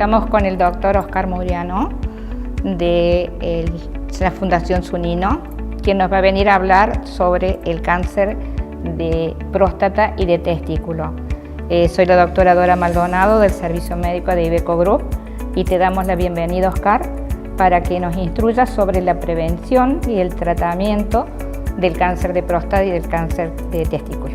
Estamos con el doctor Oscar Muriano de la Fundación Zunino, quien nos va a venir a hablar sobre el cáncer de próstata y de testículo. Soy la doctora Dora Maldonado del Servicio Médico de Iveco Group y te damos la bienvenida, Oscar, para que nos instruyas sobre la prevención y el tratamiento del cáncer de próstata y del cáncer de testículo.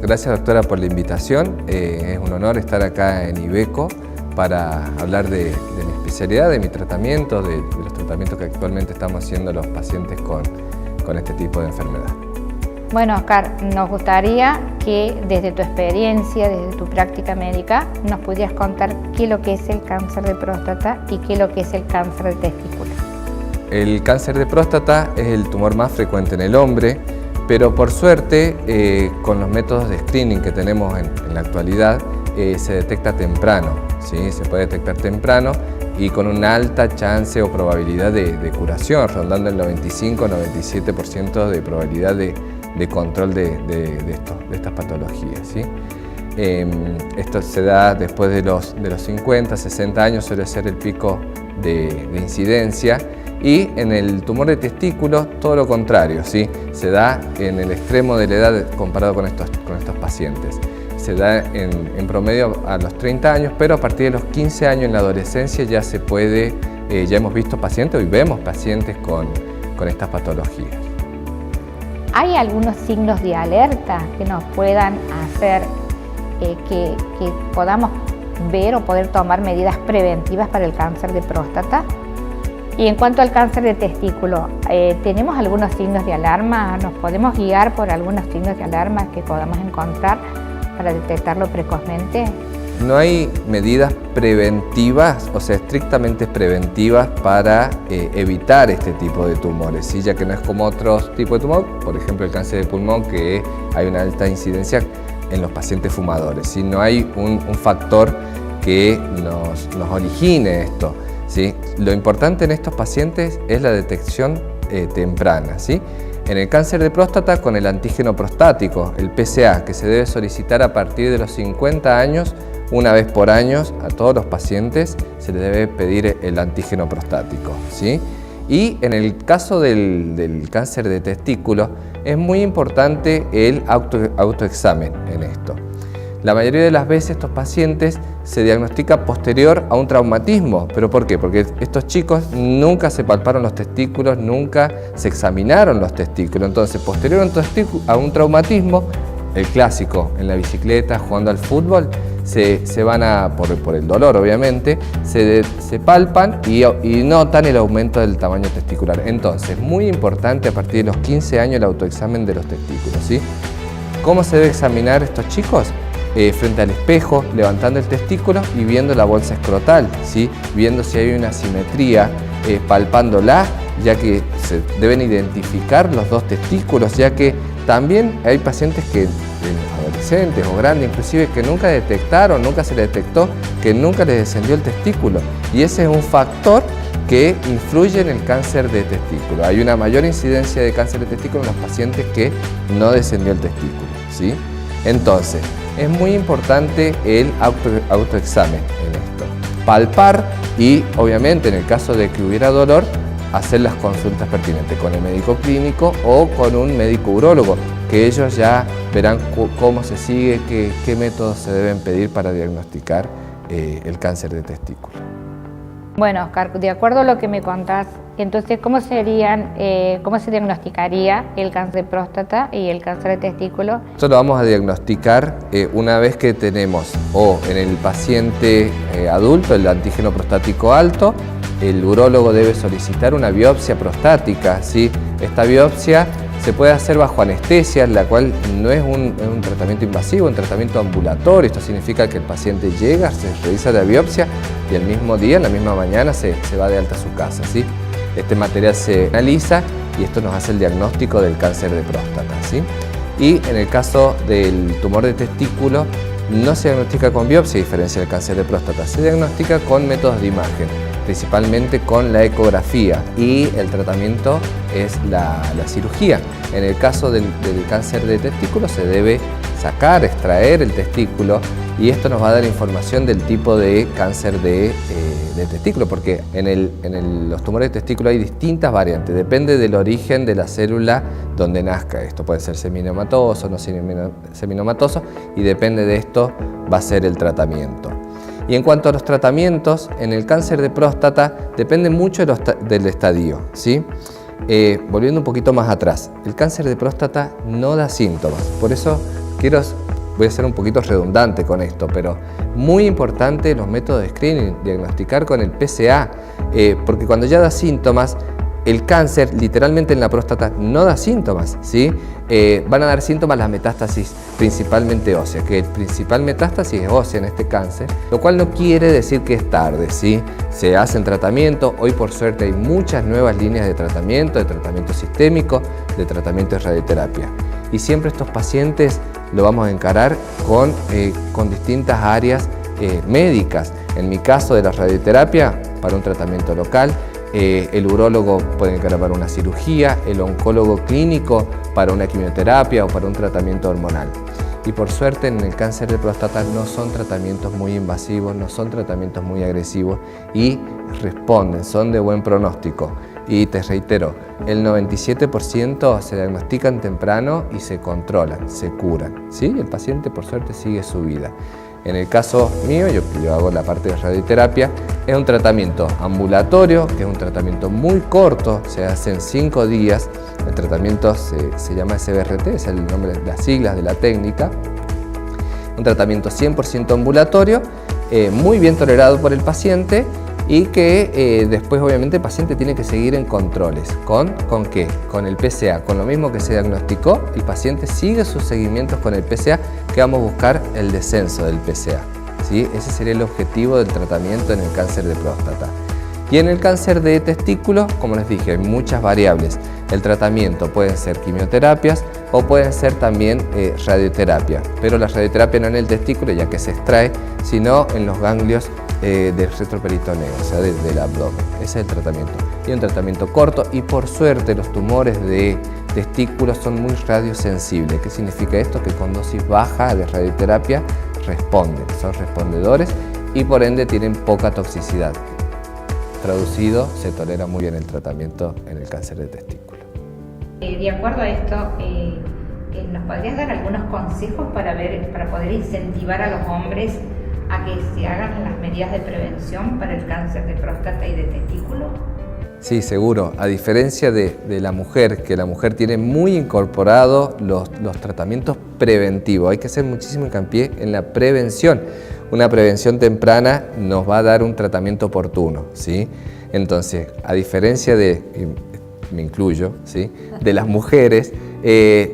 Gracias, doctora, por la invitación. Es un honor estar acá en Iveco para hablar de mi especialidad, de mi tratamiento, de los tratamientos que actualmente estamos haciendo a los pacientes con este tipo de enfermedad. Bueno, Oscar, nos gustaría que desde tu experiencia, desde tu práctica médica, nos pudieras contar qué es lo que es el cáncer de próstata y qué es lo que es el cáncer de testículo. El cáncer de próstata es el tumor más frecuente en el hombre, pero por suerte, con los métodos de screening que tenemos en la actualidad, se detecta temprano, ¿sí? Se puede detectar temprano y con una alta chance o probabilidad de curación, rondando el 95-97% de probabilidad de control de estas patologías, ¿sí? Esto se da después de los 50, 60 años, suele ser el pico de incidencia, y en el tumor de testículo todo lo contrario, ¿sí? Se da en el extremo de la edad comparado con estos pacientes. Se da en promedio a los 30 años, pero a partir de los 15 años en la adolescencia ya se puede, ya hemos visto pacientes, hoy vemos pacientes con estas patologías. ¿Hay algunos signos de alerta que nos puedan hacer que podamos ver o poder tomar medidas preventivas para el cáncer de próstata? Y en cuanto al cáncer de testículo, ¿tenemos algunos signos de alarma? ¿Nos podemos guiar por algunos signos de alarma que podamos encontrar para detectarlo precozmente? No hay medidas preventivas, o sea, estrictamente preventivas para evitar este tipo de tumores, ¿sí? Ya que no es como otros tipos de tumor, por ejemplo el cáncer de pulmón, que hay una alta incidencia en los pacientes fumadores, ¿sí? No hay un factor que nos origine esto, ¿sí? Lo importante en estos pacientes es la detección temprana, ¿sí? En el cáncer de próstata, con el antígeno prostático, el PSA, que se debe solicitar a partir de los 50 años, una vez por año, a todos los pacientes se les debe pedir el antígeno prostático, ¿sí? Y en el caso del cáncer de testículo, es muy importante el autoexamen en esto. La mayoría de las veces estos pacientes se diagnostica posterior a un traumatismo. ¿Pero por qué? Porque estos chicos nunca se palparon los testículos, nunca se examinaron los testículos. Entonces, posterior a un traumatismo, el clásico, en la bicicleta, jugando al fútbol, se van por el dolor obviamente, se palpan y notan el aumento del tamaño testicular. Entonces, muy importante a partir de los 15 años el autoexamen de los testículos, ¿sí? ¿Cómo se debe examinar estos chicos? Frente al espejo, levantando el testículo y viendo la bolsa escrotal, ¿sí? Viendo si hay una simetría, palpándola, ya que se deben identificar los dos testículos, ya que también hay pacientes que, adolescentes o grandes inclusive, que nunca detectaron, nunca se les detectó que nunca les descendió el testículo, y ese es un factor que influye en el cáncer de testículo. Hay una mayor incidencia de cáncer de testículo en los pacientes que no descendió el testículo, ¿sí? Entonces, es muy importante el autoexamen en esto. Palpar y, obviamente, en el caso de que hubiera dolor, hacer las consultas pertinentes con el médico clínico o con un médico urólogo, que ellos ya verán cómo se sigue, qué métodos se deben pedir para diagnosticar el cáncer de testículo. Bueno, Oscar, de acuerdo a lo que me contás, entonces, ¿cómo se diagnosticaría el cáncer de próstata y el cáncer de testículo? Esto lo vamos a diagnosticar una vez que tenemos en el paciente adulto el antígeno prostático alto. El urólogo debe solicitar una biopsia prostática, ¿sí? Esta biopsia se puede hacer bajo anestesia, la cual no es un tratamiento invasivo, un tratamiento ambulatorio. Esto significa que el paciente llega, se realiza la biopsia y el mismo día, en la misma mañana, se va de alta a su casa, ¿sí? Este material se analiza y esto nos hace el diagnóstico del cáncer de próstata, ¿sí? Y en el caso del tumor de testículo, no se diagnostica con biopsia, a diferencia del cáncer de próstata, se diagnostica con métodos de imagen, principalmente con la ecografía, y el tratamiento es la cirugía. En el caso del cáncer de testículo se debe sacar, extraer el testículo y esto nos va a dar información del tipo de cáncer de testículo, porque en los tumores de testículo hay distintas variantes, depende del origen de la célula donde nazca. Esto puede ser seminomatoso, no seminomatoso, y depende de esto va a ser el tratamiento. Y en cuanto a los tratamientos, en el cáncer de próstata depende mucho del estadio, ¿sí? Volviendo un poquito más atrás, el cáncer de próstata no da síntomas, por eso voy a ser un poquito redundante con esto, pero muy importante los métodos de screening, diagnosticar con el PSA, porque cuando ya da síntomas, el cáncer literalmente en la próstata no da síntomas, ¿sí? Van a dar síntomas las metástasis principalmente óseas, que el principal metástasis es ósea en este cáncer, lo cual no quiere decir que es tarde, ¿sí? Se hacen tratamientos, hoy por suerte hay muchas nuevas líneas de tratamiento sistémico, de tratamiento de radioterapia. Y siempre estos pacientes lo vamos a encarar con distintas áreas médicas. En mi caso de la radioterapia, para un tratamiento local, el urólogo puede encarar para una cirugía, el oncólogo clínico para una quimioterapia o para un tratamiento hormonal. Y por suerte en el cáncer de próstata no son tratamientos muy invasivos, no son tratamientos muy agresivos y responden, son de buen pronóstico. Y te reitero, el 97% se diagnostican temprano y se controlan, se curan, ¿sí? El paciente por suerte sigue su vida. En el caso mío, yo hago la parte de radioterapia, es un tratamiento ambulatorio, que es un tratamiento muy corto, se hace en 5 días. El tratamiento se llama SBRT, es el nombre de las siglas de la técnica. Un tratamiento 100% ambulatorio, muy bien tolerado por el paciente y que después obviamente el paciente tiene que seguir en controles. ¿Con qué? Con el PSA, con lo mismo que se diagnosticó, el paciente sigue sus seguimientos con el PSA, que vamos a buscar el descenso del PSA, ¿sí? Ese sería el objetivo del tratamiento en el cáncer de próstata. Y en el cáncer de testículo, como les dije, hay muchas variables. El tratamiento pueden ser quimioterapias o pueden ser también radioterapia, pero la radioterapia no en el testículo, ya que se extrae, sino en los ganglios del retroperitoneo, o sea, del abdomen. Ese es el tratamiento. Y un tratamiento corto, y por suerte los tumores de testículos son muy radiosensibles. ¿Qué significa esto? Que con dosis baja de radioterapia responden, son respondedores y por ende tienen poca toxicidad. Traducido, se tolera muy bien el tratamiento en el cáncer de testículo. De acuerdo a esto, ¿nos podrías dar algunos consejos para poder incentivar a los hombres a que se hagan las medidas de prevención para el cáncer de próstata y de testículo? Sí, seguro. A diferencia de la mujer, que la mujer tiene muy incorporado los tratamientos preventivos. Hay que hacer muchísimo hincapié en la prevención. Una prevención temprana nos va a dar un tratamiento oportuno, ¿sí? Entonces, a diferencia me incluyo, ¿sí?, de las mujeres,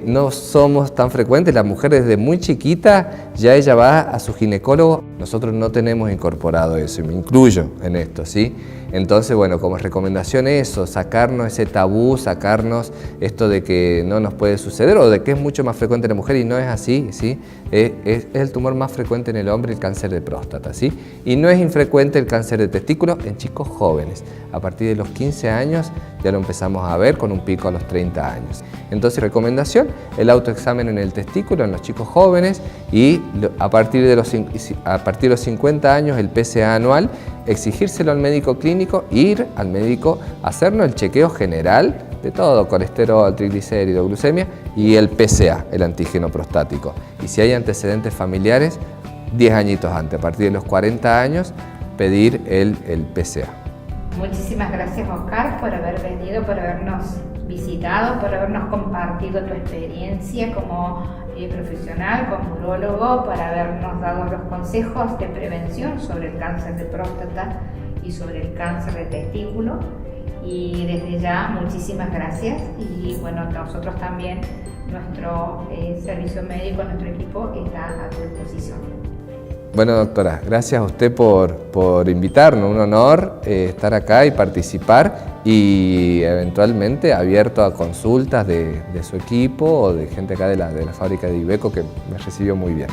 no somos tan frecuentes. La mujer desde muy chiquita ya ella va a su ginecólogo. Nosotros no tenemos incorporado eso y me incluyo en esto, ¿sí? Entonces, bueno, como recomendación eso, sacarnos ese tabú, sacarnos esto de que no nos puede suceder o de que es mucho más frecuente en la mujer y no es así, ¿sí? Es el tumor más frecuente en el hombre, el cáncer de próstata, ¿sí? Y no es infrecuente el cáncer de testículo en chicos jóvenes. A partir de los 15 años ya lo empezamos a ver con un pico a los 30 años. Entonces, recomendación, el autoexamen en el testículo en los chicos jóvenes y a partir de los 50 años el PSA anual, exigírselo al médico clínico, ir al médico, hacernos el chequeo general de todo, colesterol, triglicéridos, glucemia y el PSA, el antígeno prostático. Y si hay antecedentes familiares, 10 añitos antes, a partir de los 40 años, pedir el PSA. Muchísimas gracias, Oscar, por haber venido, por habernos visitado, por habernos compartido tu experiencia como profesional, como urólogo, para habernos dado los consejos de prevención sobre el cáncer de próstata y sobre el cáncer de testículo. Y desde ya, muchísimas gracias. Y bueno, nosotros también, nuestro servicio médico, nuestro equipo está a tu disposición. Bueno, doctora, gracias a usted por invitarnos, un honor estar acá y participar y eventualmente abierto a consultas de su equipo o de gente acá de la fábrica de Iveco que me recibió muy bien.